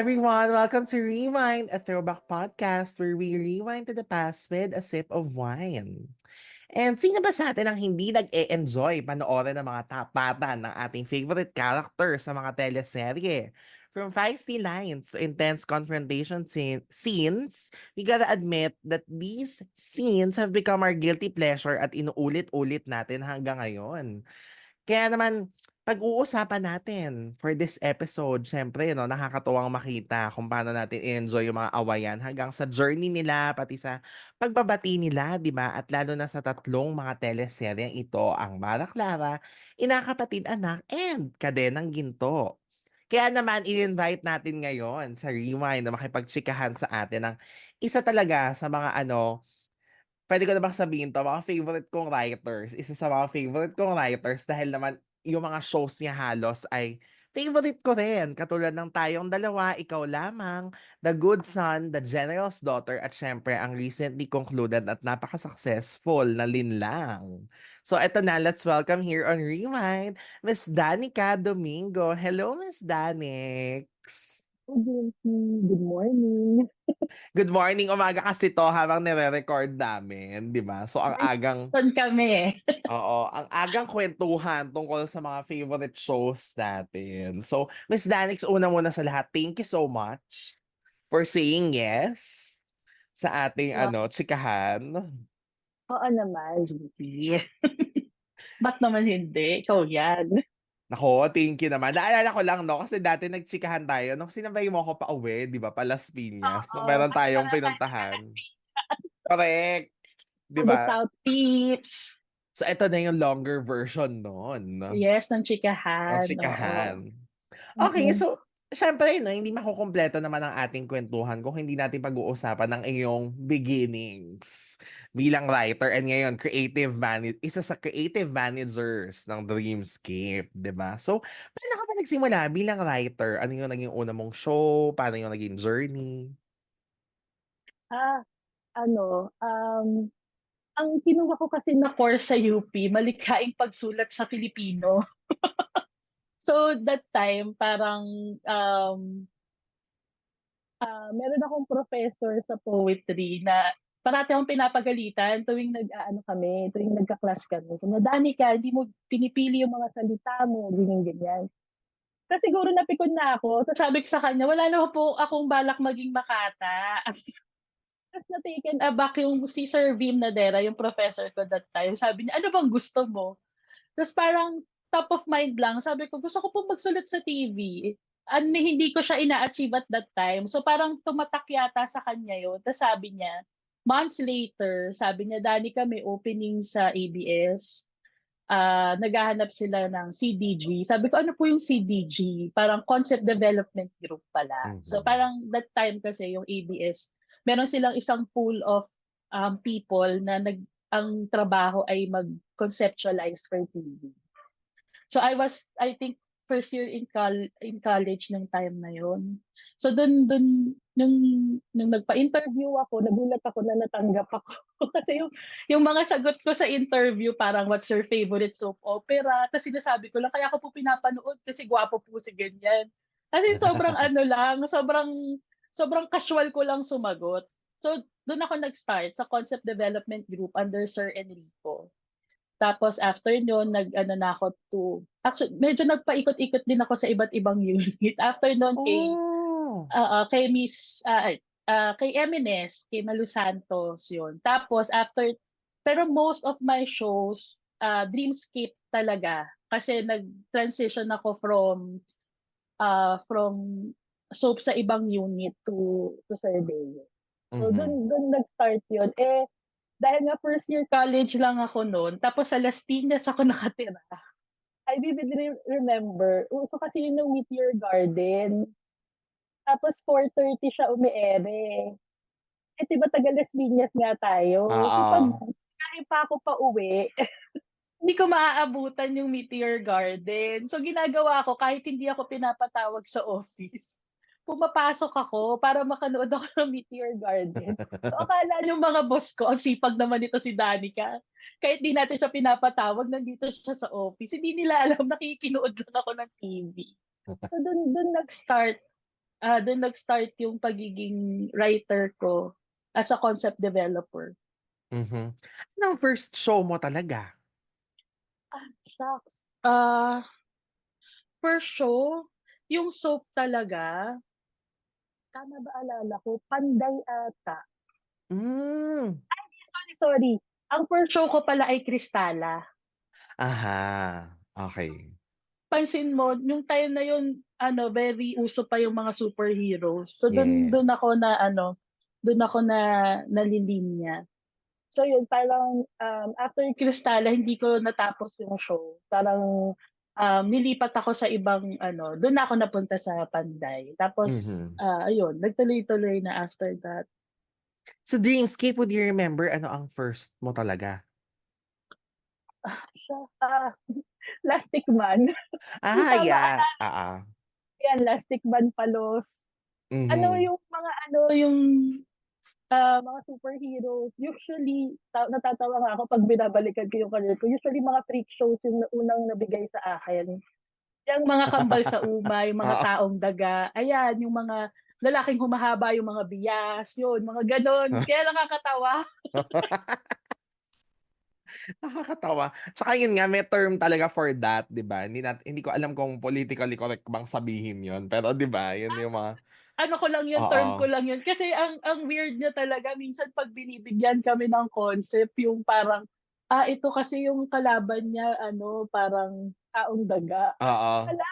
everyone. Welcome to Rewind, a throwback podcast where we rewind to the past with a sip of wine. And sino ba sa atin ang hindi nag-e-enjoy panoorin ng mga tapatan ng ating favorite character sa mga teleserye? From feisty lines to intense confrontation scenes, we gotta admit that these scenes have become our guilty pleasure at inuulit-ulit natin hanggang ngayon. Kaya naman, pag-uusapan natin for this episode, syempre, no, nakakatuwang makita kung paano natin i-enjoy yung mga awayan hanggang sa journey nila, pati sa pagbabati nila, di ba? At lalo na sa tatlong mga teleseryeng ito, ang Mara Clara, Inakapatid Anak, and Kadenang Ginto. Kaya naman, i-invite natin ngayon sa Rewind na makipagtsikahan sa atin ng isa talaga sa mga pwede ko na bang sabihin 'to, mga favorite kong writers, isa sa mga favorite kong writers dahil naman yung mga shows niya halos ay favorite ko rin. Katulad ng Tayong Dalawa, Ikaw Lamang, The Good Son, The General's Daughter, at syempre ang recently concluded at napaka-successful na Linlang. So eto na, let's welcome here on Rewind, Miss Danica Domingo. Hello, Miss Danix. Good morning. Good morning, umaga kasi 'to habang nire-record namin, 'di ba? So ang May agang son kami eh. ang agang kuwentuhan tungkol sa mga favorite shows natin. So, Miss Danix, una muna sa lahat, thank you so much for saying yes sa ating Wow, chikahan. oo naman, Vicky. Ba't naman hindi? Ikaw yan. Naku, thank you naman. Naalala ko lang 'no, kasi dati nagtsikahan tayo nung sinabay mo ako pauwi, 'di ba, pa Las Piñas, nung Oo, meron kasi tayong meron tayo pinuntahan. Correct, 'di the ba? South Tips. So, eto na yung longer version nun. Yes, ng Ang chikahan, oo. tsikahan. Okay, Mm. so siyempre 'no, hindi makukumpleto naman ang ating kwentuhan kung hindi natin pag-uusapan ang iyong beginnings bilang writer and ngayon isa sa creative managers ng Dreamscape, 'di ba? So, paano ka ba nagsimula bilang writer? Ano yung naging una mong show? Paano yung naging journey? Ah, ang kinuha ko kasi na course sa UP, malikhaing pagsulat sa Filipino. So, that time, parang, meron akong professor sa poetry na parati akong pinapagalitan tuwing nag-aano kami, tuwing nagka-class kami. Sabi niya, "Danica, hindi mo pinipili yung mga salita mo," ganyan-ganyan. Tapos siguro napikon na ako, tapos sabi ko sa kanya, "Wala naman po akong balak maging Makata." Tapos na-taken aback yung si Sir Vim Nadera, yung professor ko that time. Sabi niya, "Ano bang gusto mo?" Tapos parang top of mind lang, sabi ko, gusto ko pong magsulat sa TV. Hindi ko siya ina-achieve at that time. So parang tumatak yata sa kanya yun. Tapos sabi niya, months later, sabi niya, Danica, may opening sa ABS. Naghahanap sila ng CDG. Sabi ko, ano po yung CDG? Parang Concept Development Group pala. So Mhm. parang that time kasi yung ABS, meron silang isang pool of people na ang trabaho ay mag-conceptualize for TV. So I think, first year in college nung time na yon. So dun, nung nagpa-interview ako, nagulat ako na natanggap ako. Kasi yung mga sagot ko sa interview, parang what's your favorite soap opera? Tapos sinasabi ko lang, kaya ako po pinapanood kasi gwapo po si ganyan. Kasi sobrang ano lang, sobrang casual ko lang sumagot. So, doon ako nag-start sa concept development group under Sir Enrico. Tapos after nun, nag-ano na ako actually, medyo nagpaikot-ikot din ako sa iba't ibang unit. After nun, Oh! kay Miss, kay MNS, kay Malu Santos, yun. Tapos pero most of my shows, Dreamscape talaga. Kasi nag-transition ako from soap sa ibang unit to survey. So, Mhm. dun nag-start yun. Dahil nga first year college lang ako noon, tapos sa Las Piñas ako nakatira. I vividly remember, uso kasi yun yung Meteor Garden. Tapos 4:30 siya umiere. Eh, 'di ba taga Las Piñas nga tayo. So, 'pag Oo. biyahe pa ako pauwi, hindi ko maaabutan yung Meteor Garden. So, ginagawa ko kahit hindi ako pinapatawag sa office, pumapasok ako para makanood ako ng Meteor Garden. So, akala nung mga boss ko, ang sipag naman nito si Danica. Kahit di natin siya pinapatawag, nandito siya sa office. Hindi nila alam nakikinood lang ako ng TV. So, dun nag-start dun nag-start yung pagiging writer ko as a concept developer. Mhm. Ano ang first show mo talaga? Shucks. Ah, for show, yung soap talaga, tama ba alala ko, Panday ata. Hmm, Sorry. Ang first show ko pala ay Kristala. aha, okey. Pansin mo yung time na yun very uso pa yung mga superheroes. So dun Yes. dun ako na dun ako na nalilinya. So yun parang, after Kristala hindi ko natapos yung show. Parang, nilipat ako sa ibang dun na ako napunta sa Panday. Tapos, Mhm. ayun nagtuloy-tuloy na after that. Sa Dreamscape, would you remember ano ang first mo talaga? Siya, Plastic Man. Kung Ah, tama yeah, oo. yan, Plastic Man, Palos. Mhm. Yung mga yung mga superheroes, usually natatawa nga ako 'pag binabalikan ko yung career ko. Usually mga freak shows yung unang nabigay sa akin. Yang mga Kambal sa Umay, yung mga Oo. Taong Daga, ayan yung mga lalaking humahaba, yung mga bias, yun mga gano'n. Kaya nakakatawa. Nakakatawa. Tsaka yun nga, may term talaga for that, 'di ba? Hindi ko alam kung politically correct bang sabihin yun, pero 'di ba, yun yung mga Ano ko lang yun, term ko oo, lang yun. Kasi ang weird niya talaga minsan 'pag binibigyan kami ng concept yung parang, ito kasi yung kalaban niya parang Taong Daga. oo, Hala,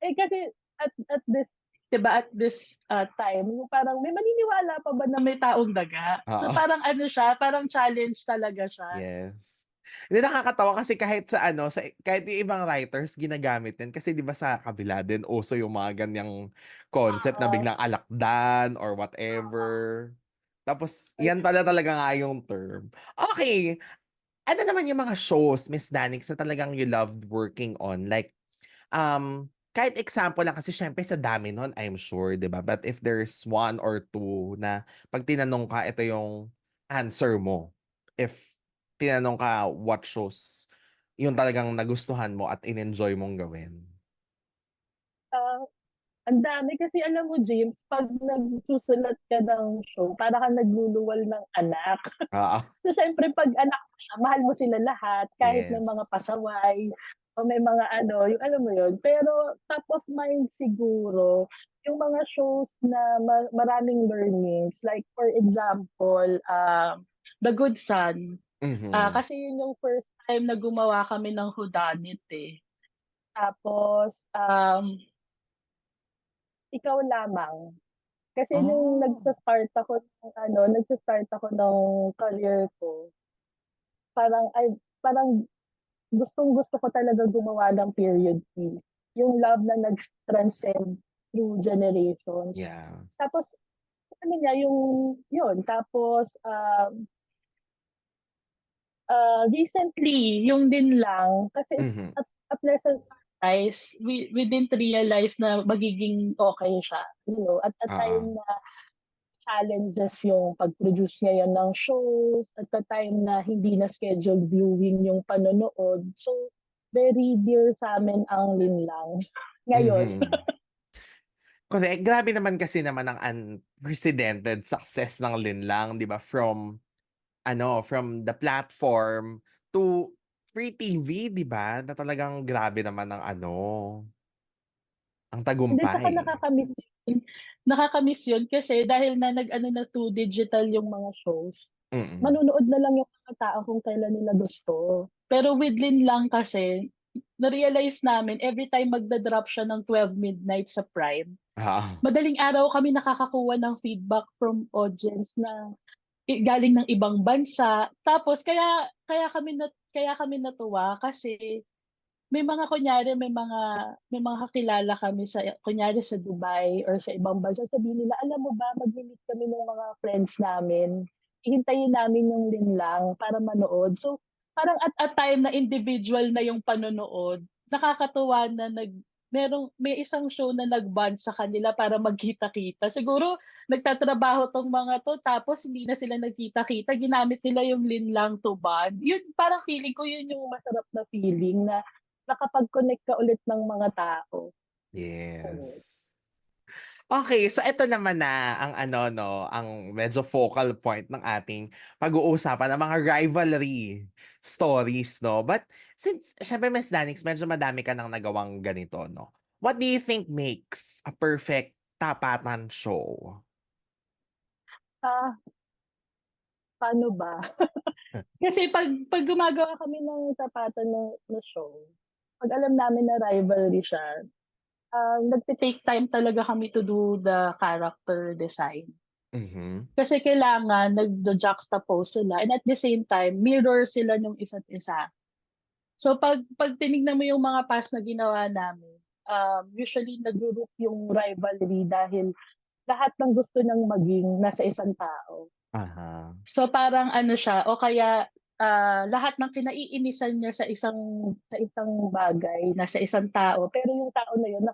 kasi at this 'di ba, at this, time yung parang may maniniwala pa ba na may taong daga? So oo. parang siya, parang challenge talaga siya. Yes. Hindi, nakakatawa kasi kahit sa ano, kahit yung ibang writers ginagamit din kasi 'di ba sa kabila din uso yung mga ganiyang concept na Oo, biglang alakdan or whatever. Tapos yan pala talaga nga yung term. Okey, ano naman yung mga shows, Miss Danix, na talagang you loved working on? Like, kahit example lang kasi siyempre sa dami nun, I'm sure, 'di ba? But if there's one or two na 'pag tinanong ka, ito yung answer mo. If tinanong ka what shows yung talagang nagustuhan mo at in-enjoy mong gawin? ah, ang dami kasi alam mo James 'pag nagsusulat ka ng show para kang nagluluwal ng anak. Oo, So siyempre 'pag anak mo siya mahal mo sila lahat kahit may mga yes. pasaway o may mga yung alam mo yun. Pero top of mind siguro yung mga shows na maraming learnings like for example, The Good Son. Mhm. Kasi yun yung first time na gumawa kami ng whodunit, eh. Tapos, Ikaw Lamang. Kasi nung Oh, nagsa-start ako ng career ko, parang gustong-gusto ko talaga gumawa ng period piece. Yung love na nag-transcend through generations. yeah. Tapos niya yung yun, tapos, recently yung din lang kasi it's Mhm, a pleasant surprise. We didn't realize na magiging okey siya, at a oo. time na challenges yung pag-produce ngayon ng shows, at the time na hindi na scheduled viewing yung panonood. So, very dear sa'min ang linlang ngayon. Mhm. Correct. Grabe naman kasi naman ang unprecedented success ng Linlang, 'di ba? From the platform to free TV, 'di ba? Na talagang grabe naman ang ang Hindi, tsaka tagumpay. nakaka-miss yun kasi dahil na nag-ano na to digital yung mga shows, Mm. manonood na lang yung mga tao kung kailan nila gusto. Pero with Linlang kasi, na-realize namin every time magda-drop siya ng 12 midnight sa Prime, Oo. madaling araw kami nakakakuha ng feedback from audience na galing ng ibang bansa. Tapos kaya kami natuwa kasi may mga kakilala kami kunyari sa Dubai or sa ibang bansa, sabihin nila, "Alam mo ba magmi-meet kami ng mga friends namin, hihintayin namin yung linlang para manood." So, parang at a time na individual na yung panonood, nakakatuwa na may isang show na nag-bond sa kanila para magkita-kita. Siguro nagtatrabaho 'tong mga 'to tapos hindi na sila nagkita-kita, ginamit nila yung linlang to bond. Yun parang feeling ko yun yung masarap na feeling na nakapag-connect ka ulit ng mga tao. Oo. Yes. Okay, so eto naman na ang ano 'no, ang medyo focal point ng ating pag-uusapan, ang mga rivalry stories 'no. But since siyempre Miss Danix medyo madami ka ng nagawang ganito 'no. What do you think makes a perfect tapatan show? Ah, paano ba? Kasi 'pag gumagawa kami ng tapatan na show, 'pag alam namin na rivalry siya, nagte-take time talaga kami to do the character design. Mhm, Kasi kailangan nagju-juxtapose sila and at the same time mirror sila nung isa't isa. So 'pag tinignan mo yung mga past na ginawa namin, usually nagro-root yung rivalry dahil lahat ng gusto niyang maging nasa isang tao. aha. So parang ano siya o kaya, lahat ng kinaiinisan niya sa isang bagay nasa isang tao, pero yung tao na yun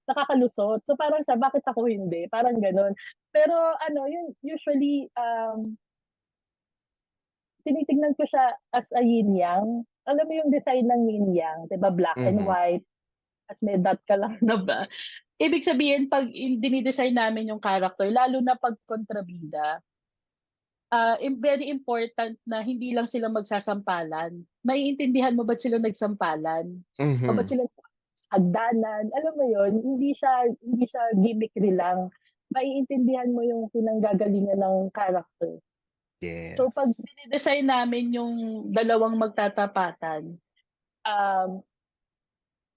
nakakalusot. So parang siya, "Bakit ako hindi?" Parang gano'n. Pero ano yun usually, tinitignan ko siya as a yin-yang. Alam mo yung design ng yin-yang, 'di ba black and Mhm, white, ta's may dot ka lang na ba. Ibig sabihin 'pag dine-design namin yung character lalo na 'pag kontrabida, very important na hindi lang sila magsasampalan. Maiintindihan mo ba't sila nagsampalan o ba't mhm. sila hagdanan, alam mo yun? Hindi siya gimmickry lang. Maiintindihan mo yung pinanggagalingan ng character. So 'pag Yes. dine-design namin yung dalawang magtatapatan, um,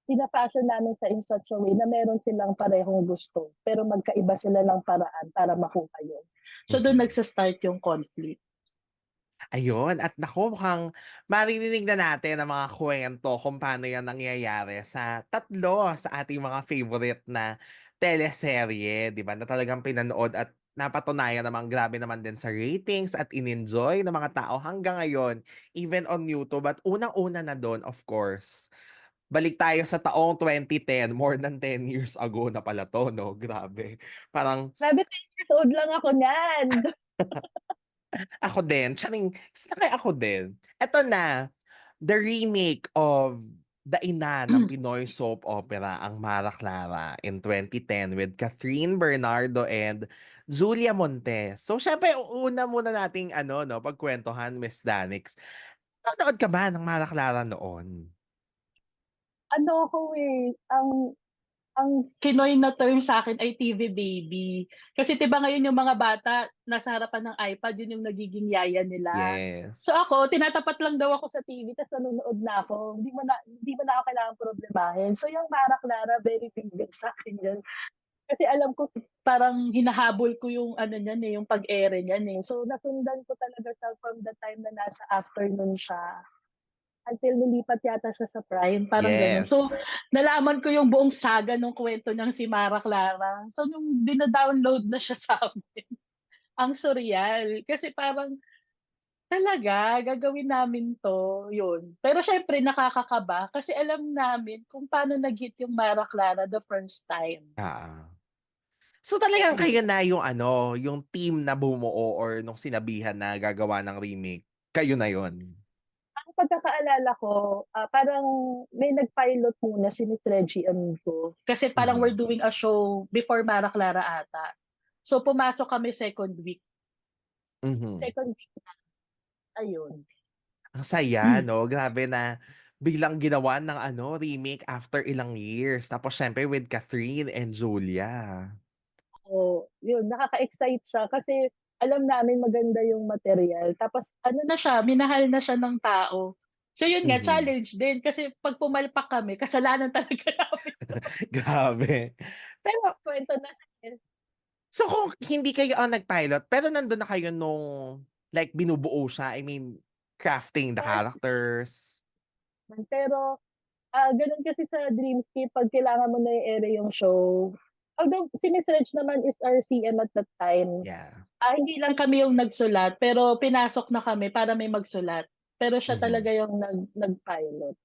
fina-fashion namin in such a way na meron silang parehong gusto, pero magkaiba sila ng paraan para makuha yun. So dun Mhm. nagsa-start yung conflict. Ayun, at naku mukhang maririnig na natin ang mga kuwento kung paano yan nangyayari sa tatlo sa ating mga favorite na teleserye, 'di ba, na talagang pinanood at napatunayan namang grabe naman din sa ratings at in-enjoy ng mga tao hanggang ngayon, even on YouTube. At unang-una na dun, of course, balik tayo sa taong 2010, more than 10 years ago na pala 'to 'no, grabe. Parang Grabe 10 years old lang ako niyan. ako din, tiyaring kaya ako din. Eto na, the remake of the ina ng Pinoy soap opera, ang Mara Clara in 2010 with Catherine Bernardo and Julia Montes. So siyempre una muna nating ano 'no, pagkuwentuhan Miss Danix. Nanonood ka ba ng Mara Clara noon? Ano ako, ang kinoy na term sa'kin ay TV baby. Kasi 'di ba ngayon yung mga bata nasa harapan ng iPad, yun yung nagiging yaya nila. So Yes. ako, tinatapat lang daw ako sa TV ta's nanonood na ako. Hindi mo na ako kailangang problemahin. So yung Mara Clara, very big sa'kin yun. Kasi alam ko parang hinahabol ko yung ano niyan, yung pag-ere niyan, eh. So nasundan ko talaga siya from the time na nasa afternoon siya. Until lumipat yata siya sa Prime, parang gano'n. So, Yes. nalaman ko yung buong saga nung kuwento niyang si Mara Clara. So, nung dina-download na siya sa'min, ang surreal. Kasi parang, talaga gagawin namin 'to, yun. Pero siyempre nakakakaba kasi alam namin kung paano nag-hit yung Mara Clara the first time. Oo. So talagang kayo Ayun. na yung ano, yung team na bumuo or nung sinabihan na gagawa ng remake, kayo na yun? Ang pagkakaalala ko, parang may nag-pilot muna si Miss Reggie Amigo. Kasi parang we're Mhm, doing a show before Mara Clara ata. So, pumasok kami second week. mhm. Second week na, ayun. Ang saya 'no, grabe na biglang ginawan ng ano, remake after ilang years. Tapos siyempre with Catherine and Julia. Oo, yun nakaka-excite siya kasi alam namin maganda yung material tapos ano na siya, minahal na siya ng tao. So yun nga, Mhm. challenge din kasi 'pag pumalpak kami kasalanan talaga namin Grabe. Pero kwento na siya, eh. so kung hindi kayo ang nag-pilot, pero nandun na kayo nung like binubuo siya, I mean, crafting the characters? Pero gano'n kasi sa Dreamscape 'pag kailangan mo na i-ere yung show. Although si Miss Reg naman is our CM at that time. Yeah. Hindi lang kami yung nagsulat, pero pinasok na kami para may magsulat. Pero siya Mhm, talaga yung nag-pilot.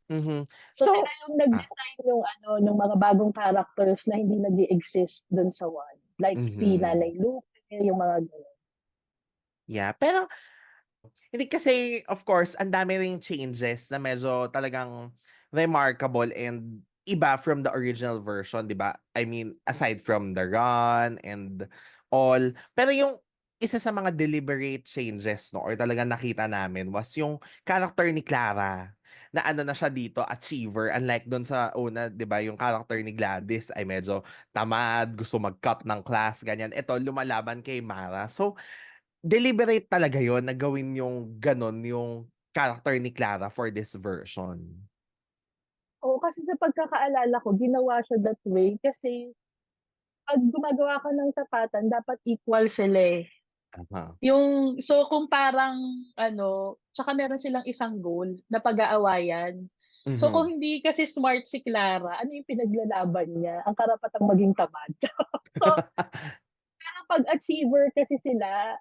mhm. So sila So yung ah, nag-design yung ano, nung mga bagong characters na hindi nag-e-exist dun sa one. Like si mhm. Nanay Lupe, yung mga gano'n. Yeah, pero hindi kasi of course ang dami ring changes na medyo talagang remarkable and iba from the original version, 'di ba? I mean, aside from the run and all, pero yung isa sa mga deliberate changes 'no or talagang nakita namin was yung character ni Clara, na ano na siya dito, achiever, unlike dun sa una, 'di ba, yung character ni Gladys ay medyo tamad, gusto mag-cut ng class, ganyan. Ito lumalaban kay Mara. So, deliberate talaga yon na gawin yung gano'n yung character ni Clara for this version. Oo, kasi sa pagkakaalala ko ginawa siya that way kasi 'pag gumagawa ka ng tapatan dapat equal sila, eh. Tama. Yung so kung parang ano, tsaka meron silang isang goal na pag-aawayan. So kung Mhm. hindi kasi smart si Clara, ano yung pinaglalaban niya? Ang karapatang maging tamad. So, pero 'pag achiever kasi sila,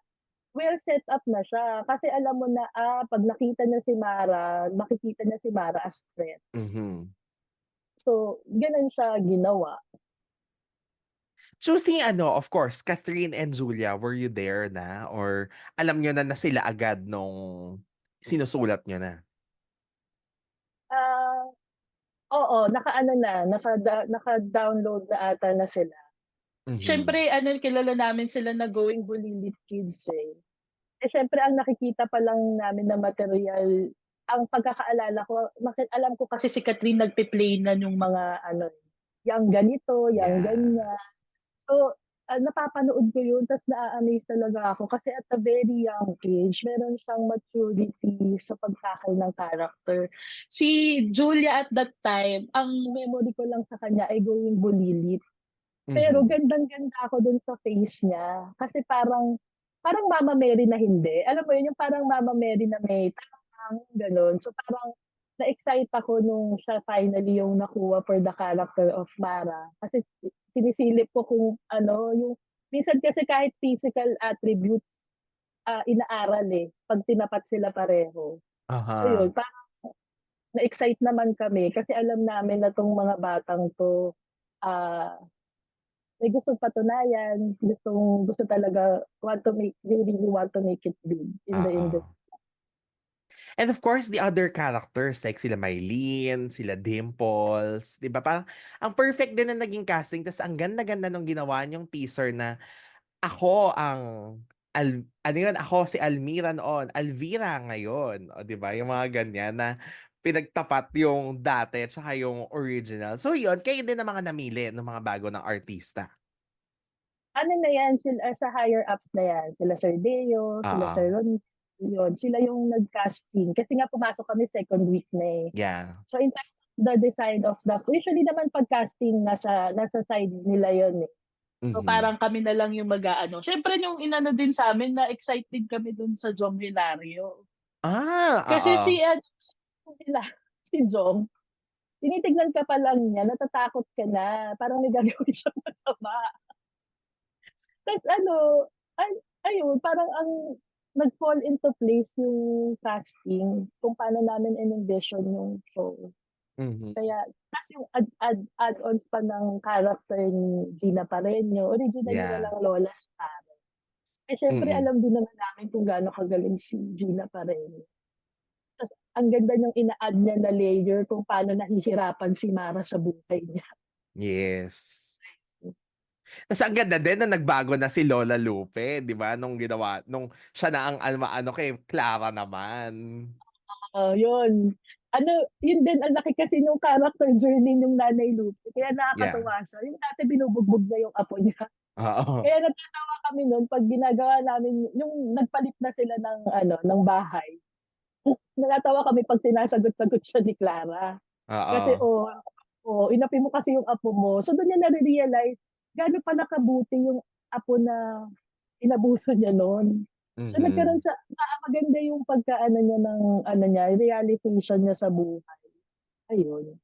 well set up na siya. Kasi alam mo na, 'pag nakita niya si Mara, makikita niya si Mara as threat. Mhm. So, gano'n siya ginawa. Choosing ano, of course, Catherine and Julia, were you there na or alam niyo na sila agad nung sinusulat niyo na? Ah, Oo, naka-ano na, naka-download na ata na sila. Mhm. Siyempre ano, kilala namin sila na going Bulilit Kids, eh. Eh, siyempre ang nakikita pa lang namin na materyal, ang pagkakaalala ko alam ko kasi si Catherine nagpe-play na nung mga ano, yang ganito, yang Yeah. ganyan. So, napapanood ko yun ta's naa-amaze talaga ako kasi at a very young age meron siyang maturity sa pag-tackle ng character. Si Julia at that time, ang memory ko lang sa kanya ay going bulilit. Pero Mhm. gandang-ganda ako dun sa face niya kasi parang parang Mama Mary na hindi. Alam mo yun, yung parang Mama Mary na may tapang, gano'n. So, parang na-excite ako nung siya finally yung nakuha for the character of Mara. Kasi sinisilip ko kung ano, yung minsan kasi kahit physical attributes, inaaral, eh, 'pag tinapat sila pareho. So yun, Aha. parang na-excite naman kami kasi alam namin na 'tong mga batang 'to, ah may gustong patunayan, gusto talaga they really want to make it big in the Oo. industry. And of course, the other characters like sila Mylene, sila Dimples, 'di ba? Parang ang perfect din na naging casting tas ang ganda-ganda nung ginawa niyong teaser na ako ang ano yun, ako si Almira noon, Alvira ngayon. O, 'di ba? Yung mga ganyan na pinagtapat yung dati tsaka yung original. So yun, kayo din ang mga namili ng mga bago ng artista. Ano na yan, sa higher ups na yan, sila Sir Deo, sila Oo. Sir Ron, yun, sila yung nag-casting kasi nga pumasok kami second week na, eh. Yeah. So in terms of the design of usually naman 'pag casting nasa side nila yun, eh. So Mhm. parang kami na lang yung mag-aano, siyempre yung inano din sa'min na-excite din kami dun sa Jom Hilario. Kasi Oo. si Jom, tinitignan ka pa lang niya natatakot ka na, parang may gagawin siyang masama. Tas ano, ay ayun parang ang nag-fall into place yung casting kung paano namin in-envision yung show. Mhm. Kaya tas yung add-ons pa ng character ni Gina Pareño, originally Yeah. walang lola si Karen. Eh, siyempre Mm. alam din naman namin kung gaano kagaling si Gina Pareño. Tas ang ganda niyang ina-add niya na layer kung paano nahihirapan si Mara sa buhay niya. Yes. Tas ang ganda din na nagbago na si Lola Lupe, 'di ba, nung ginawa nung siya na ang ano kay Clara naman. Yun. Ano, yun din ang laki kasi nung character journey nung Nanay Lupe kaya Yeah. nakakatuwa siya. Yung dati binubugbog niya yung apo niya. Oo. Kaya natatawa kami nun 'pag ginagawa namin yung nagpalit na sila ng ano, ng bahay. Natatawa kami 'pag sinasagot-sagot siya ni Clara. Kasi, Oo. inapi mo kasi yung apo mo. So dun niya nare-realize gaano pala kabuti yung apo na inabuso niya nun. So nagkaroon Mhm. siya maganda yung pagka-ano niya ng ano niya, realization niya sa buhay, ayun.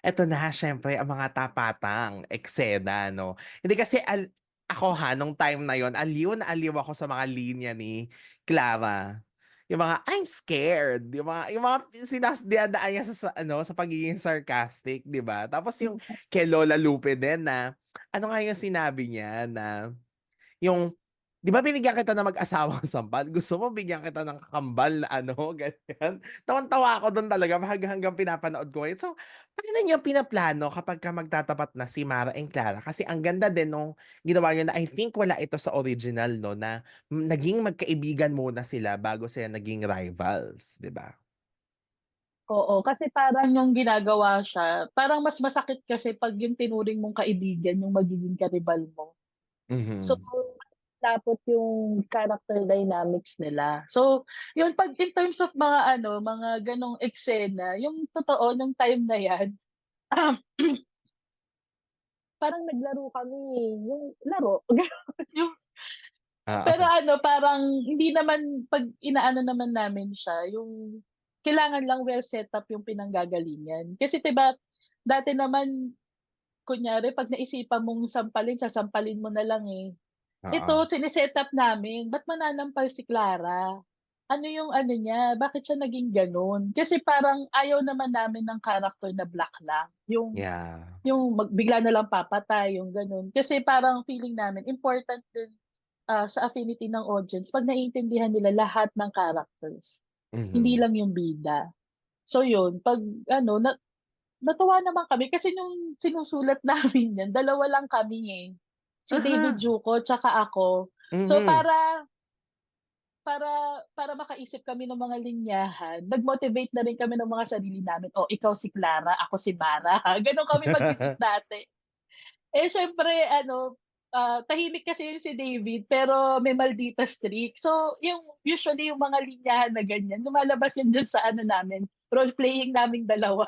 Eto na siyempre ang mga tapatang eksena 'no. Hindi kasi ako ha nung time na yon aliw na aliw ako sa mga linya ni Clara. Yung mga, "I'm scared," yung mga dinadaan niya sa ano, sa pagiging sarcastic, 'di ba? Tapos yung kay Lola Lupe din na ano nga yung sinabi niya na yung 'Di ba binigyan kita ng mag-asawang sampal, gusto mo bigyan kita ng kambal na ano, ganyan. Tawang-tawa ako dun talaga hanggang pinapanood ko ngayon. So, paano niyo pinaplano kapagka magtatapat na si Mara and Clara? Kasi ang ganda din nung ginawa niyo na I think wala ito sa original 'no, na naging magkaibigan muna sila bago sila naging rivals, 'di ba? Oo, kasi parang yung ginagawa siya, parang mas masakit kasi 'pag yung tinuring mong kaibigan yung magiging karibal mo. So, Mhm. dapat yung character dynamics nila. So, yun 'pag in terms of mga ano, mga gano'ng eksena, yung totoo nung time na 'yan, um, parang naglaro kami, yung laro, gano'n. Yung pero Oo. ano, parang hindi naman 'pag inaano naman namin siya, yung kailangan lang well set up yung pinanggagalingan. Kasi 'di ba, dati naman kunyari 'pag naisipan mong sampalin, sasampalin mo na lang, eh. Oo. Ito sine-set-up namin, ba't mananampal si Clara? Ano yung ano niya, bakit siya naging gano'n? Kasi parang ayaw naman namin ng character na black lang, Yeah. bigla na lang papatay, yung gano'n. Kasi parang feeling namin important din, sa affinity ng audience 'pag naiintindihan nila lahat ng characters, hindi Mhm. lang yung bida. So yun, 'pag ano natuwa naman kami kasi nung sinusulat namin 'yan, dalawa lang kami, eh. Si David Aha. Juco tsaka ako. So Mhm. para makaisip kami ng mga linyahan, nag-motivate na rin kami ng mga sarili namin, "Oh, ikaw si Clara, ako si Mara." Gano'n kami mag-isip dati. Eh, siyempre ano, tahimik kasi yun si David pero may maldita streak. So, yung usually yung mga linyahan na ganyan lumalabas yun diyan sa ano namin, role playing naming dalawa,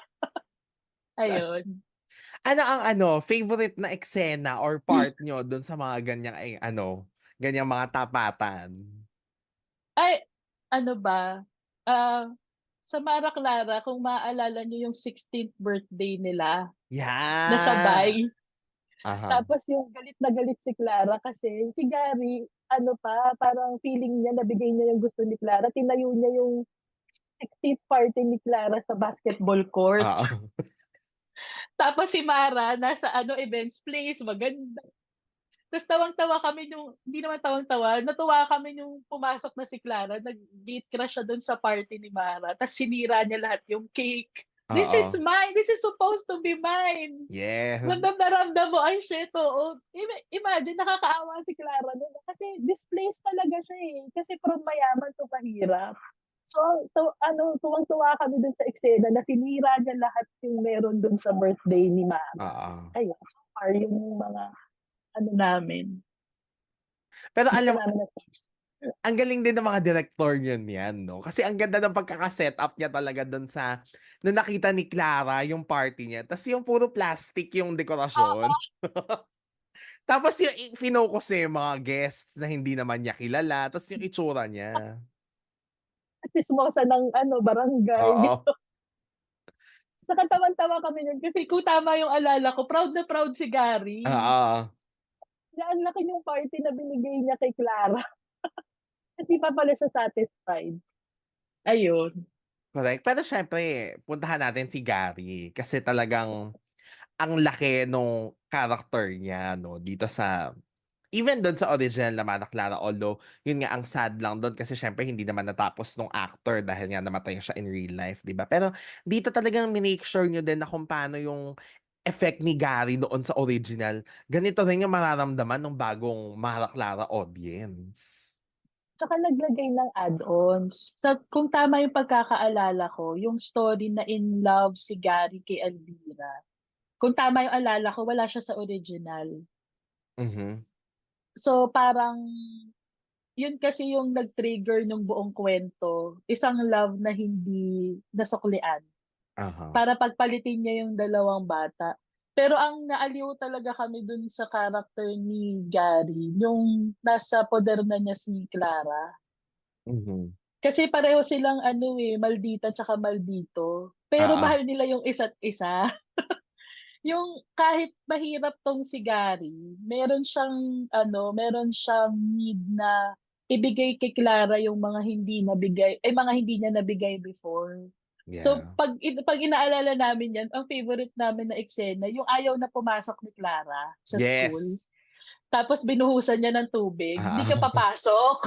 ayun. Ano ang ano, favorite na eksena or part niyo dun sa mga ganyang ano, ganyang mga tapatan? Ay, ano ba, ah, sa Mara Clara kung maaalala niyo yung 16th birthday nila na Yeah. sabay, Aha. tapos yung galit na galit si Clara kasi si Gary ano pa, parang feeling niya nabigay niya yung gusto ni Clara, tinayo niya yung 16th party ni Clara sa basketball court. Oo. Tapos si Mara nasa ano, events place, maganda. Ta's tawang-tawa kami nung hindi naman tawang-tawa, natuwa kami nung pumasok na si Clara, nag-gate crush siya dun sa party ni Mara, ta's sinira niya lahat yung cake. "This is Oo. mine, this is supposed to be mine." Yes. Ramdam na ramdam mo, ay shit, oo. Imagine nakakaawa si Clara nun kasi displaced talaga siya, eh, kasi from mayaman to mahirap. So ano, tuwang-tuwa kami dun sa eksena na sinira niya lahat yung meron dun sa birthday ni Mara. Oo. Ayun, so far yung mga ano namin, Pero gusto alam namin na tips. ang galing din ng mga direktor niyan 'no, kasi ang ganda ng pagkaka-setup niya talaga dun sa nung nakita ni Clara yung party niya ta's yung puro plastic yung dekorasyon. Oo, Tapos yung finocus niya yung mga guests na hindi naman niya kilala ta's yung itsura niya. tsismosa ng ano, barangay. Oo. Saka tawan-tawa kami nun kasi kung tama yung alala ko, proud na proud si Gary. Oo. Na ang laki nung party na binigay niya kay Clara. Hindi pa pala siya satisfied. Ayun. Correct. Pero siyempre puntahan natin si Gary kasi talagang ang laki nung character niya 'no, dito sa even dun sa original na Mana Clara although yun nga ang sad lang dun kasi siyempre hindi naman natapos nung actor dahil nga namatay siya in real life, 'di ba? Pero dito talagang minake sure niyo din na kung paano yung effect ni Gary noon sa original, ganito rin yung mararamdaman ng bagong Mara Clara audience. Tsaka naglagay ng add-ons. Kung tama yung pagkakaalala ko, yung story na in love si Gary kay Elvira, kung tama yung alala ko, wala siya sa original. Mhm. So, parang yun kasi yung nag-trigger nung buong kwento, isang love na hindi nasuklian. Aha. Para pagpalitin niya yung dalawang bata. Pero ang naaliw talaga kami dun sa character ni Gary, yung nasa poder na niya si Clara. Mhm. Kasi pareho silang ano, eh, maldita tsaka maldito. Pero Oo. mahal nila yung isa't isa. Yung kahit mahirap 'tong si Gary, meron siyang need na ibigay kay Clara yung mga hindi niya nabigay before. So Yeah. 'pag inaalala namin 'yan, ang favorite namin na eksena yung ayaw na pumasok ni Clara sa school. Yes. tapos binuhusan niya ng tubig, hindi ka Oo. papasok.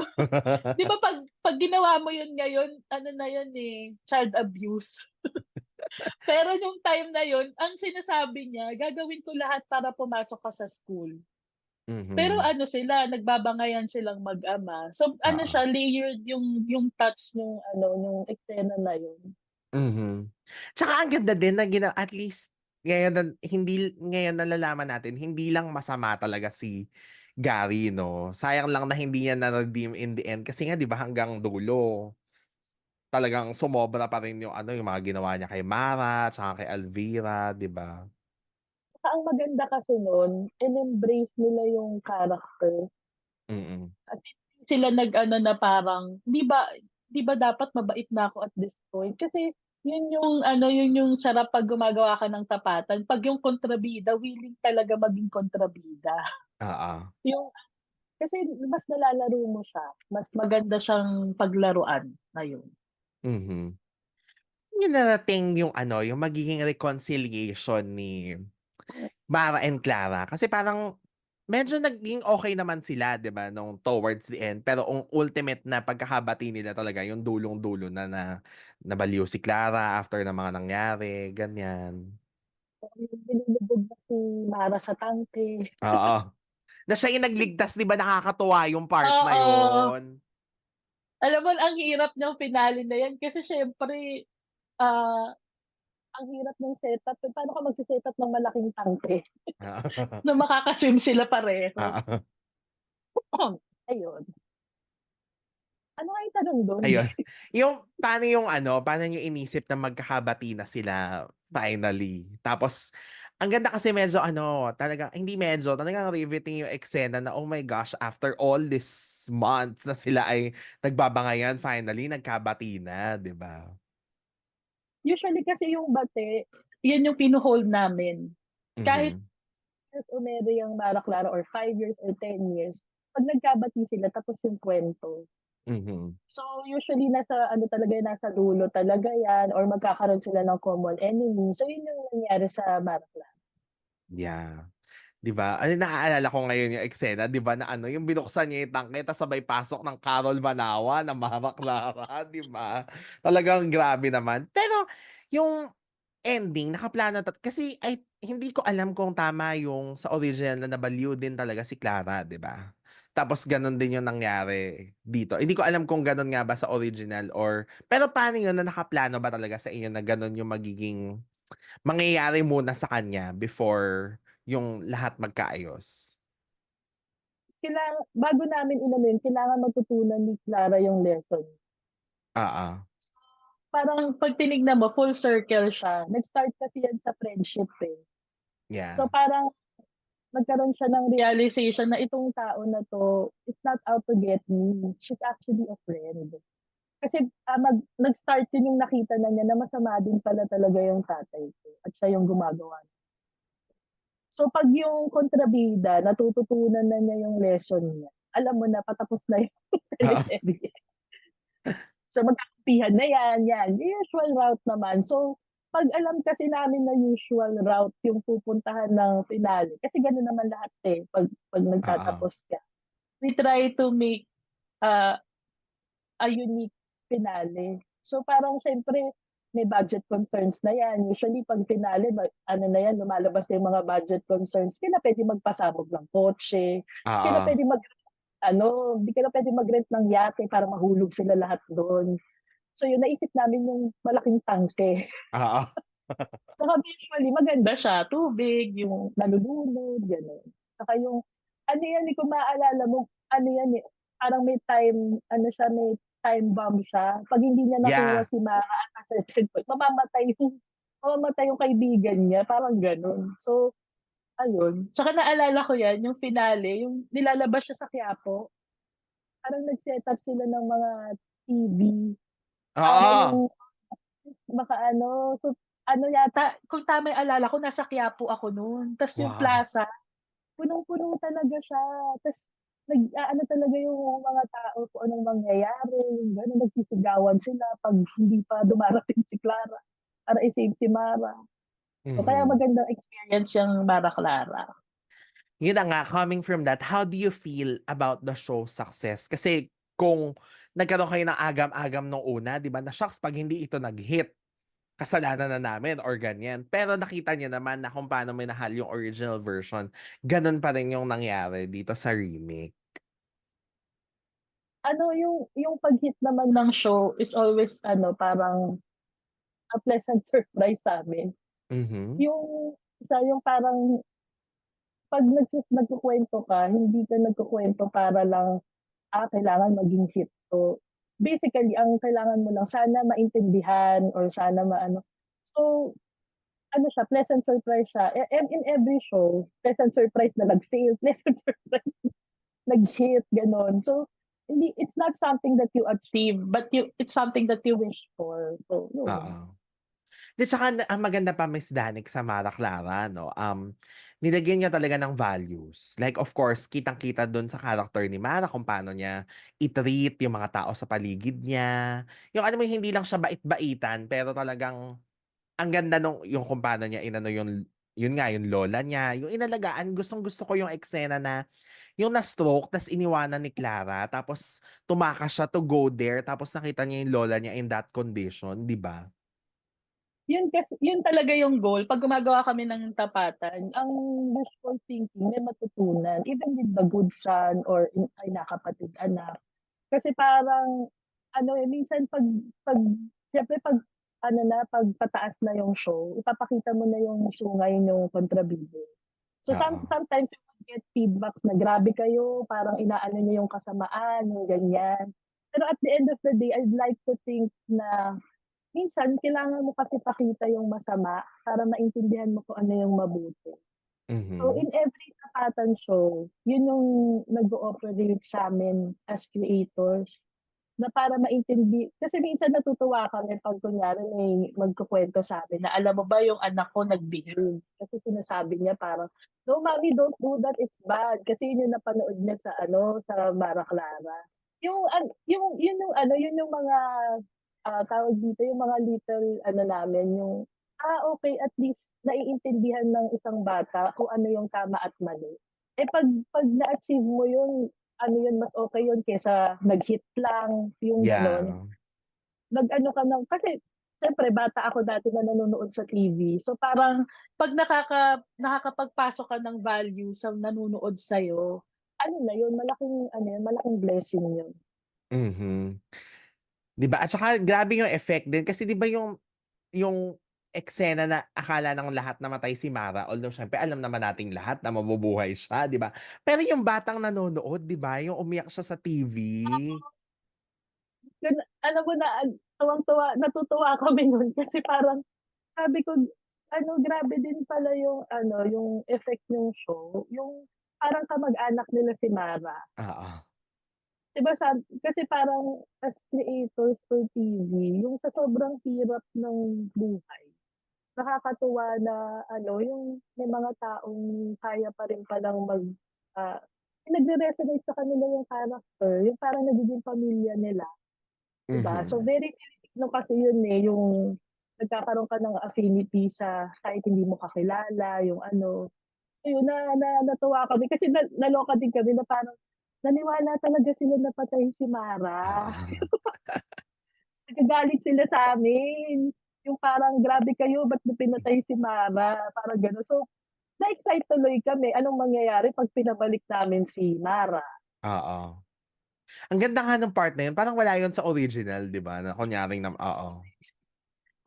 'Di ba 'pag ginawa mo yun ngayon, ano na yun, eh, child abuse. Pero nung time na yun, ang sinasabi niya, gagawin ko lahat para pumasok ka sa school. Pero Mhm. ano sila, nagbabangayan silang mag-ama. So ano Oo. siya, layered yung touch nung ano, nung eksena na yun. Mhm. Tsaka ang ganda din na at least ngayon ngayon nalalaman natin hindi lang masama talaga si Gary 'no. Sayang lang na hindi niya na-redeem in the end kasi nga 'di ba hanggang dulo talagang sumobra pa rin yung ano, yung mga ginawa niya kay Mara tsaka kay Alvira, 'di ba? Saka ang maganda kasi nun, in-embrace nila yung character Mm. at hindi sila nag-ano na parang, 'di ba dapat mabait na ako at this point? Kasi yun yung ano, yun yung sarap 'pag gumagawa ka ng tapatan, 'pag yung kontrabida willing talaga maging kontrabida. Oo. Yung kasi mas nalalaro mo siya, mas maganda siyang paglaruan, ayun. Mhm. Yung narating yung ano, yung magiging reconciliation ni Mara and Clara kasi parang medyo naging okey naman sila 'di ba nung towards the end, pero ang ultimate na pagkakabati nila talaga yung dulong-dulo na nabaliw si Clara after ng mga nangyari, ganyan. Yung binulubog na si Mara sa tangke. Oo, na siya yung nagligtas 'di ba nakakatuwa yung part na Oo, yun. alam mo ang hirap ng finale na yan kasi siyempre, ah, ang hirap ng setup, eh, paano ka magse-setup ng malaking tangke na makaka-swim sila pareho. Oo. Ayun. Ano nga yung tanong dun? Ayun. Yung paano niyo inisip na magkakabati na sila finally? Tapos ang ganda kasi medyo ano, talagang hindi medyo, talagang riveting yung eksena na, oh my gosh, after all these months na sila ay nagbabangayan, finally nagkabati na, 'di ba? Usually kasi yung bate, yan yung pino-hold namin. Kahit Mhm, years umere yung Mara Clara or 5 years or 10 years, 'pag nagkabati sila tapos yung kwento. mhm. So, usually nasa ano talaga yan, nasa dulo talaga yan or magkakaroon sila ng common enemy. So, yun yung nangyari sa Mara Clara. Yeah. 'Di ba? Ano naaalala ko ngayon yung eksena 'di ba na ano, yung binuksan niya yung tangke tas sabay pasok ng Carol Manawa na Mara Clara, 'di ba? Talagang grabe naman. Pero yung ending nakaplano kasi hindi ko alam kung tama yung sa original na nabaliw din talaga si Clara, 'di ba? Tapos gano'n din yung nangyari dito. Hindi ko alam kung gano'n nga ba sa original pero paano yun na nakaplano ba talaga sa inyo na gano'n yung magiging mangyayari muna sa kanya before yung lahat magkaayos. Bago namin inano yun, kailangan matutunan ni Clara yung lesson. Oo, Parang 'pag tinignan mo full circle siya. Nag-start kasi yan sa friendship, eh. So, yeah. parang nagkaroon siya ng realization na itong tao na 'to is not out to get me, she's actually a friend. Kasi, nag-start yun yung nakita na niya na masama din pala talaga yung tatay ko at siya yung gumagawa. So 'pag yung kontrabida natututunan na niya yung lesson niya, alam mo na patapos na yung teleserye. So magkakampihan na yan, usual route naman. So 'pag alam kasi namin na usual route yung pupuntahan ng finale, kasi gano'n naman lahat, eh, 'pag Oo, nagtatapos ka. We try to make, ah, a unique finale. So parang siyempre may budget concerns na yan. Usually 'pag finale ano na yan, lumalabas na yung mga budget concerns. Hindi ka na puwedeng magpasabog ng kotse, hindi ka na oo, puwedeng hindi ka na puwedeng mag-rent ng yate para mahulog sila lahat do'n. So yun, naisip namin yung malaking tangke. oo, Saka visually maganda siya, tubig, yung nalulunod, gano'n. Saka yung ano yan, eh, kung maaalala mo, ano yan, eh, parang may time ano siya, may time bomb siya. 'Pag hindi niya nakuha yeah, si Mara at a certain point, mamamatay yung kaibigan niya, parang gano'n. So, ayun. Tsaka naalala ko yan, yung finale, yung nilalabas siya sa Quiapo, parang nag-setup sila ng mga TV para oo, yung makaano, so ano yata, kung tama yung alala ko nasa Quiapo ako no'n, ta's yung wow, plaza, punong-puno talaga siya, ta's nag-aano talaga yung mga tao kung anong mangyayari, yung gano'n, nagsisigawan sila 'pag hindi pa dumarating si Clara para i-save si Mara. So kaya mhm. magandang experience yang Mara Clara. Yun na nga, coming from that, how do you feel about the show's success? Kasi kung nagkaroon kayo ng agam-agam nung una, 'di ba, na shocks 'pag hindi ito nag-hit, kasalanan na namin or ganyan. Pero nakita niyo naman na kung paano minahal yung original version, ganun pa rin yung nangyari dito sa remake. Ano yung pag-hit naman ng show is always ano, parang a pleasant surprise sa'min. Mhm. Yung yung parang 'pag nagkukuwento ka, hindi ka nagkukuwento para lang, kailangan maging hit 'to. Basically, ang kailangan mo lang sana maintindihan or sana maano. So, ano siya, pleasant surprise siya. In every show, pleasant surprise na nag-fail, pleasant surprise nag-hit, gano'n. So, hindi it's not something that you achieve, but it's something that you wish for. So, yun. Oo. 'Di tsaka ang maganda pa Miss Danik sa Mara Clara 'no, nilagyan niya talaga ng values. Like of course kitang-kita dun sa character ni Mara kung paano niya i-treat yung mga tao sa paligid niya. Yung alam mo yung hindi lang siya bait-baitan pero talagang ang ganda nung yung kung paano niya inano yun nga yung lola niya, yung inalagaan. Gustong-gusto ko yung eksena na yung na-stroke ta's iniwanan ni Clara tapos tumakas siya to go there tapos nakita niya yung lola niya in that condition, 'di ba? Yun talaga yung goal 'pag gumagawa kami ng tapatan, ang wishful thinking may matutunan even with the good son or ay nakapatid anak. Kasi parang ano, minsan 'pag siyempre 'pag pataas na yung show, ipapakita mo na yung sungay nung kontrabida. So, Oo. sometimes you would get feedbacks na, "Grabe kayo, parang inaano niyo yung kasamaan," yung ganyan. Pero at the end of the day, I'd like to think na minsan kailangan mo kasi pakita yung masama para maintindihan mo kung ano yung mabuti. So, Mhm. in every tapatan show, yun yung nag-ooperate sa'min as creators. Na para kasi minsan natutuwa kami 'pag kunyari may magkukuwento sa'min na, "Alam mo ba yung anak ko nag-behave." Kasi sinasabi niya parang, "No mommy, don't do that, it's bad." Kasi yun yung napanood niya sa ano, sa Mara Clara. Yun yung ano, yun yung mga, tawag dito, yung mga little ano namin, yung, okey at least naiintindihan ng isang bata kung ano yung tama at mali. Eh, 'pag na-achieve mo yun, ano yun, mas okey yun kaysa nag-hit lang, yung gano'n. Yeah. Nag-ano ka ng kasi siyempre bata ako dati na nanonood sa TV. So, parang 'pag nakakapagpasok ka ng value sa nanonood sa'yo, ano na yun, malaking ano yun, malaking blessing yun. Mhm. 'Di ba at saka grabe yung effect din kasi 'di ba yung eksena na akala ng lahat namatay si Mara although siyempre alam naman nating lahat na mabubuhay siya, 'di ba? Pero yung batang nanonood 'di ba, yung umiyak siya sa TV. Yun, alam mo na tuwang-tuwa natutuwa kami nun kasi parang sabi ko, ano grabe din pala yung ano, yung effect nung show, yung parang kamag-anak nila si Mara. Oo. 'Di ba kasi parang as creators for TV, yung sa sobrang hirap ng buhay, nakakatuwa na ano, yung may mga taong kaya pa rin palang ah, nagre-resonate sa kanila yung character, yung parang nagiging pamilya nila, 'di ba? So Mhm. very Filipino kasi yun, eh, yung nagkakaroon ka ng affinity sa kahit hindi mo kakilala, yung ano. Ayun natuwa kami kasi naloka din kami na parang naniwala talaga sila na patay si Mara. Oo. Nagagalit sila sa'min, yung parang, "Grabe kayo ba't niyo pinatay si Mara?" Parang gano'n. So, na-excite tuloy kami anong mangyayari 'pag pinabalik namin si Mara. Oo. Ang ganda nga nung part na yun parang wala yun sa original 'di ba, na kunyaring oo.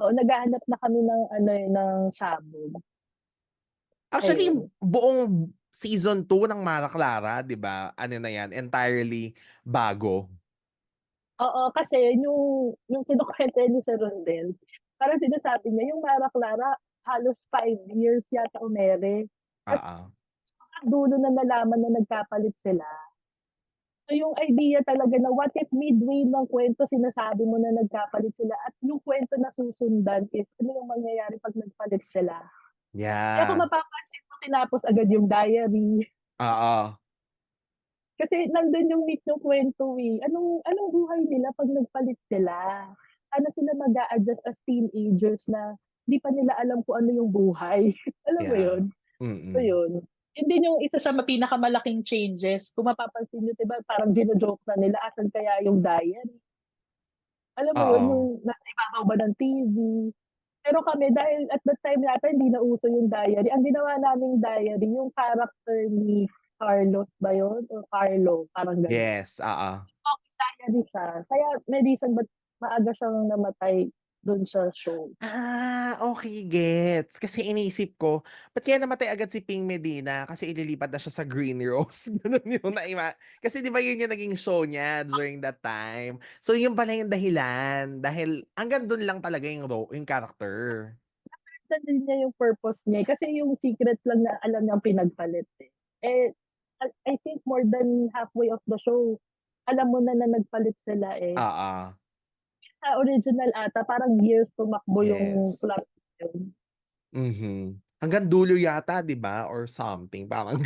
Oo, naghahanap na kami ng ano, eh, ng sabog, Actually, yung ayun. buong season 2 ng Mara Clara 'di ba, ano na yan entirely bago. Oo, kasi yung kinukuwento ni Sir Rondel, parang sinasabi niya yung Mara Clara halos 5 years yata umere, ta's Oo. ang dulo na nalaman na nagkapalit sila. So yung idea talaga na what if midway ng kwento sinasabi mo na nagkapalit sila at yung kwento na susundan is ano yung mangyayari 'pag nagpalit sila. Kaya kung Yeah. mapapansin mo tinapos agad yung diary, Oo. kasi nandun yung meat ng kwento, eh. Anong anong buhay nila 'pag nagpalit sila? Paano sila mag-a-adjust as teenagers na di pa nila alam kung ano yung buhay, alam mo Yeah. yun? So Mm. yun. Yun din yung isa sa pinakamalaking changes. Kung mapapansin niyo 'di ba parang jino-joke na nila, asan kaya yung diary? Alam mo yun, yung Oo. nasa ibabaw ba ng TV? Pero kami dahil at that time yata hindi na uso yung diary, ang ginawa naming diary yung character ni Carlos ba yun o Carlo, parang gano'n. Yes, oo. Pocket diary siya, kaya may reason ba't maaga siyang namatay dun sa show. Okey gets. Kasi iniisip ko, ba't kaya namatay agad si Ping Medina kasi ililipat na siya sa Green Rose, gano'n yung kasi 'di ba yun yung naging show niya during that time. So yun pala yung dahilan, dahil hanggang dun lang talaga yung character. Nakita din niya yung purpose niya, eh, kasi yung secret lang na alam niyang pinagpalit, eh. Eh, I think more than halfway of the show, alam mo na na nagpalit sila, eh. Oo, Sa original ata parang years tumakbo yung yes. plot yun. Mhm. Hanggang dulo yata 'di ba or something parang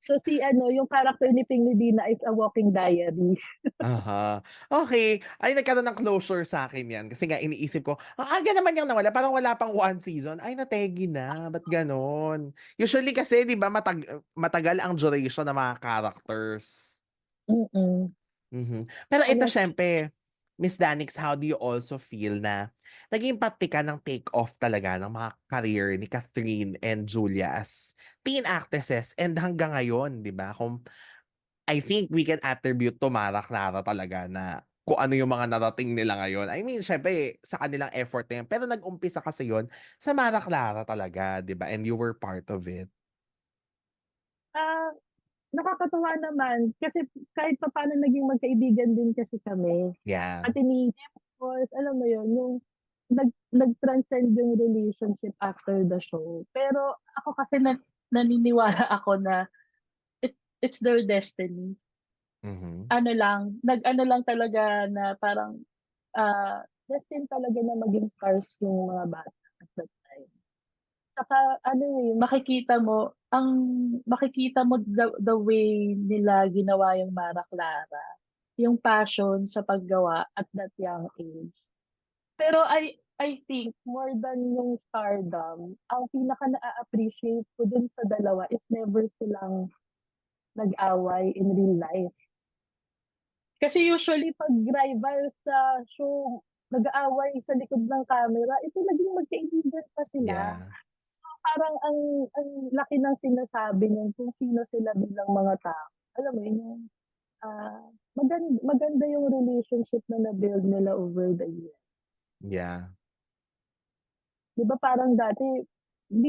So si ano, yung character ni Ping Medina is a walking diary. aha. Okey. Ay, nagkaroon ng closure sa'kin 'yan kasi nga iniisip ko, ang aga naman niyang nawala parang wala pang 1 season. Ay, nategi na, ba't gano'n? Usually kasi 'di ba matagal ang duration ng mga characters. Mm. Mhm. Pero ito Ano siyempre, Miss Danix, how do you also feel na naging praktikal ng take off talaga ng mga career ni Catherine and Julia as teen actresses and hanggang ngayon, 'di ba? I think we can attribute to Mara Clara talaga na kung ano yung mga narating nila ngayon. I mean, siyempre sa kanilang effort na yun, pero nag-umpisa kasi yun sa Mara Clara talaga, 'di ba? And you were part of it. ah, nakakatuwa naman kasi kahit papaano naging magkaibigan din kasi kami. Yeah. Pati ni Dimples, alam mo yun, yung nag-transcend yung relationship after the show. Pero ako kasi naniniwala ako na it's their destiny. Mhm. Ano lang, nag-ano lang talaga na parang, destined talaga na maging stars yung mga bata at that time. Tsaka ano, eh, makikita mo the way nila ginawa yung Mara Clara, yung passion sa paggawa at that young age. Pero I think more than yung stardom, ang pinaka naa-appreciate ko dun sa dalawa is never silang nag-away in real life. Kasi usually 'pag rival sa show, nag-aaway sa likod ng camera, ito naging magkaibigan pa sila. Yeah. So, parang ang laki ng sinasabi nun kung sino sila bilang mga tao. Alam mo yun, yung, maganda yung relationship na na-build nila over the years. Yeah. 'Di ba parang dati, di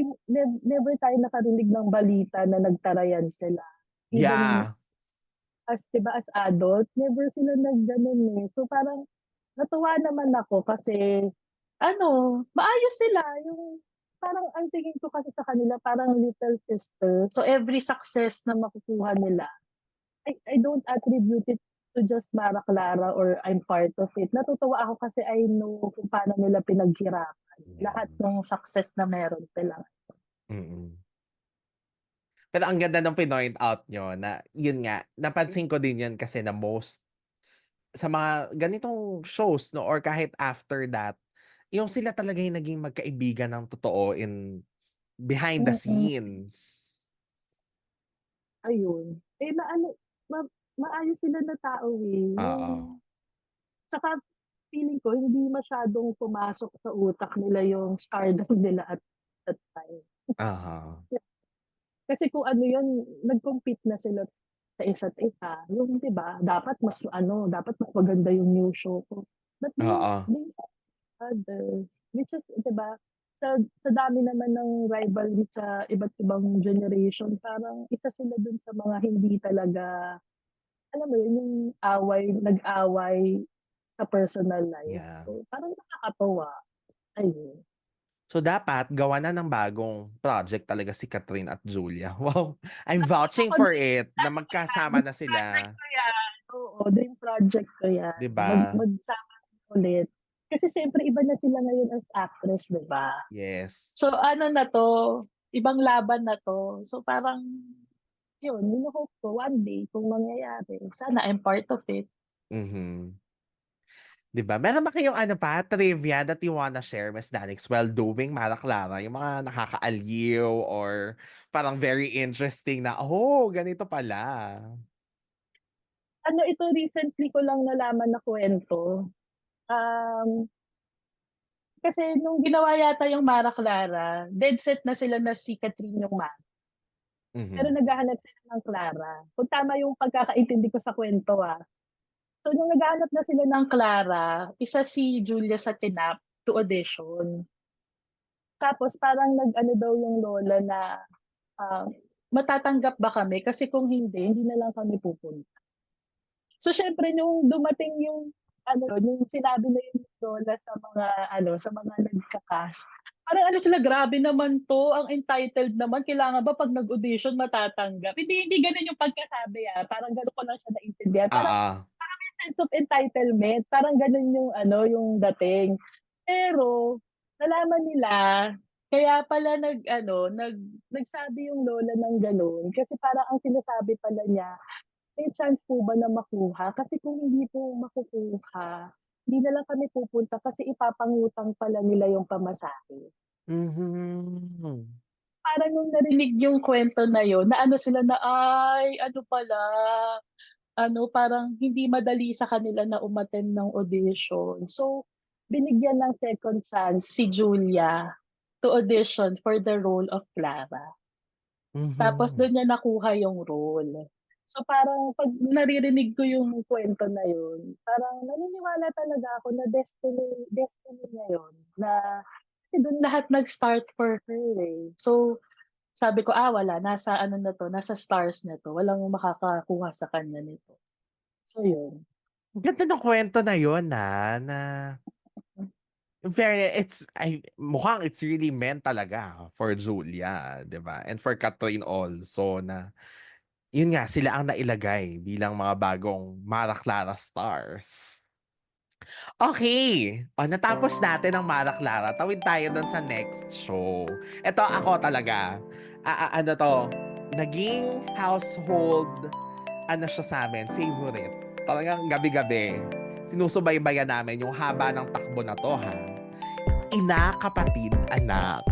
never tayo nakarinig ng balita na nagtarayan sila. Even Yeah. as 'di ba, as adults, never sila nag-gano'n, eh. So, parang natuwa naman ako kasi ano, maayos sila yung parang ang tingin ko kasi sa kanila parang little sister. So, every success na makukuha nila, I don't attribute it to just Mara Clara or I'm part of it. Natutuwa ako kasi I know kung paano nila pinaghirapan Yeah. lahat ng success na meron sila. Mm. Pero ang ganda nung pinoint out niyo na yun nga, napansin ko din yun kasi na most sa mga ganitong shows 'no or kahit after that, yung sila talaga yung naging magkaibigan ng totoo behind the Mm, scenes. ayun. Eh, maano maayos sila na tao, eh, Oo. yung tsaka feeling ko hindi masyadong pumasok sa utak nila yung stardom nila at that time. Uh-huh. Kasi kung ano yun, nag-compete na sila sa isa't isa, yung 'di ba, dapat mas ano, dapat mas maganda yung new show ko. But Oo. they others, which is 'di ba, sa dami naman ng rivalry sa iba't ibang generation, parang isa sila dun sa mga hindi talaga, alam mo yun, yung nag-away sa personal life. Yeah. So, parang nakakatuwa, ayun. So dapat gawa na ng bagong project talaga si Catherine at Julia. Wow, I'm vouching Ako for dream it na magkasama dream na project sila, ko yan, oo, dream project ko yan, 'di ba? magsama sila ulit. Kasi siyempre iba na sila ngayon as actress, 'di ba? Yes. So ano na 'to, ibang laban na 'to. So parang yun, hino-hope ko one day kung mangyayari, sana I'm part of it. Mhm. 'Di ba? Meron ba kayong ano pa, trivia that you wanna share, Miss Danix, while doing Mara Clara? Yung mga nakakaaliw or parang very interesting na, "Oh, ganito pala." Ano ito, recently ko lang nalaman na kuwento. Um, Kasi nung ginawa yata yung Mara Clara, dead set na sila na si Catherine yung pero Mhm. naghahanap sila ng Clara. Kung tama yung pagkakaintindi ko sa kuwento, ah. So nung naghahanap na sila ng Clara, isa si Julia sa tinap to audition. Tapos parang nag-ano daw yung lola na, ah, "Matatanggap ba kami? Kasi kung hindi, hindi na lang kami pupunta." So siyempre nung dumating yung ano, yung sinabi na yun ng lola sa mga ano, sa mga nagka-cast, parang ano sila, "Grabe naman 'to, ang entitled naman, kailangan ba 'pag nag-audition matatanggap?" Hindi gano'n yung pagkasabi, parang gano'n ko lang siya naintindihan. Parang Oo. may sense of entitlement, parang gano'n yung ano, yung dating. Pero nalaman nila, kaya pala nag-ano, nagsabi yung lola ng gano'n kasi parang ang sinasabi pala niya, may chance po ba na makuha? Kasi kung hindi po makukuha, hindi na lang kami pupunta kasi ipapangutang pala nila yung pamasahe. Mhm. Parang nung narinig yung kuwento na yun, naano sila na, "Ay, ano pala, ano, parang hindi madali sa kanila na umattend ng audition." So, binigyan ng second chance si Julia to audition for the role of Clara. Tapos Mhm. dun niya nakuha yung role. So, parang 'pag naririnig ko yung kuwento na yun, parang naniniwala talaga ako na destiny destiny niya yun, na kasi dun lahat nag-start for her, eh. So, sabi ko, wala, nasa ano na 'to, nasa stars na 'to, walang makakakuha sa kanya nito. So yun. Ang ganda ng kwento na yun, na very mukhang it's really meant talaga for Julia, 'di ba? And for Catherine also na yun nga, sila ang nailagay bilang mga bagong Mara Clara stars. Okay, natapos natin ang Mara Clara, tawid tayo dun sa next show. Eto ako talaga, ano 'to, naging household ano siya sa'min, favorite. Talagang gabi-gabi, sinusubaybayan namin yung haba ng takbo na 'to, ha. Ina, Kapatid, Anak.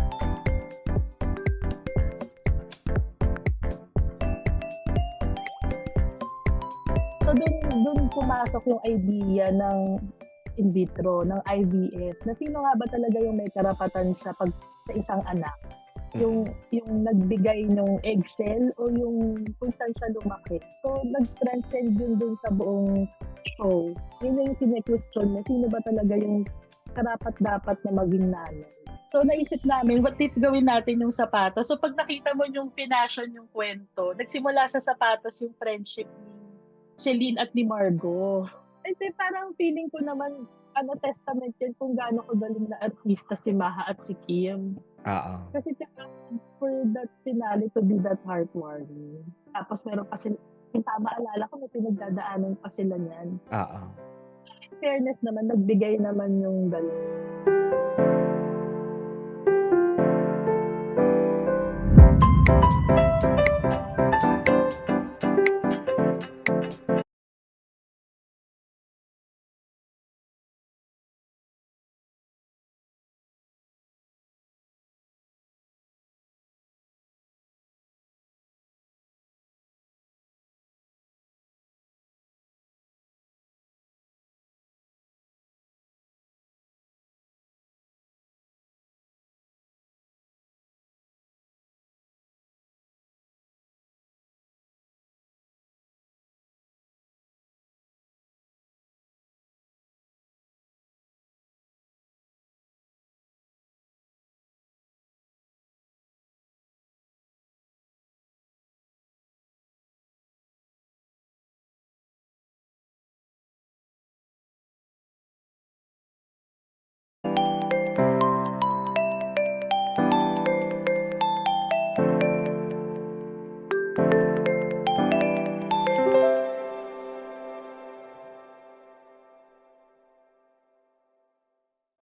So dun pumasok yung idea ng in vitro, ng IVF, na sino nga ba talaga yung may karapatan sa isang anak? Yung Mm. nagbigay nung egg cell o yung kung saan siya lumaki. So nag-transcend yun dun sa buong show. Yun na yung kine-question na sino ba talaga yung karapat-dapat na maging nanay. So naisip namin, what if gawin natin yung sapatos? So pag nakita mo yung pinassion yung kwento, nagsimula sa sapatos yung friendship ni Celine at ni Margot. Kasi parang feeling ko naman, ano, testament yan kung gaano kagaling na artista si Maha at si Kim. Oo. Kasi for that finale to be that heartwarming. Tapos meron pa sila, kung tama alala ko, may pinagdadaanan pa sila niyan. Oo. In fairness naman, nagbigay naman yung dalawa.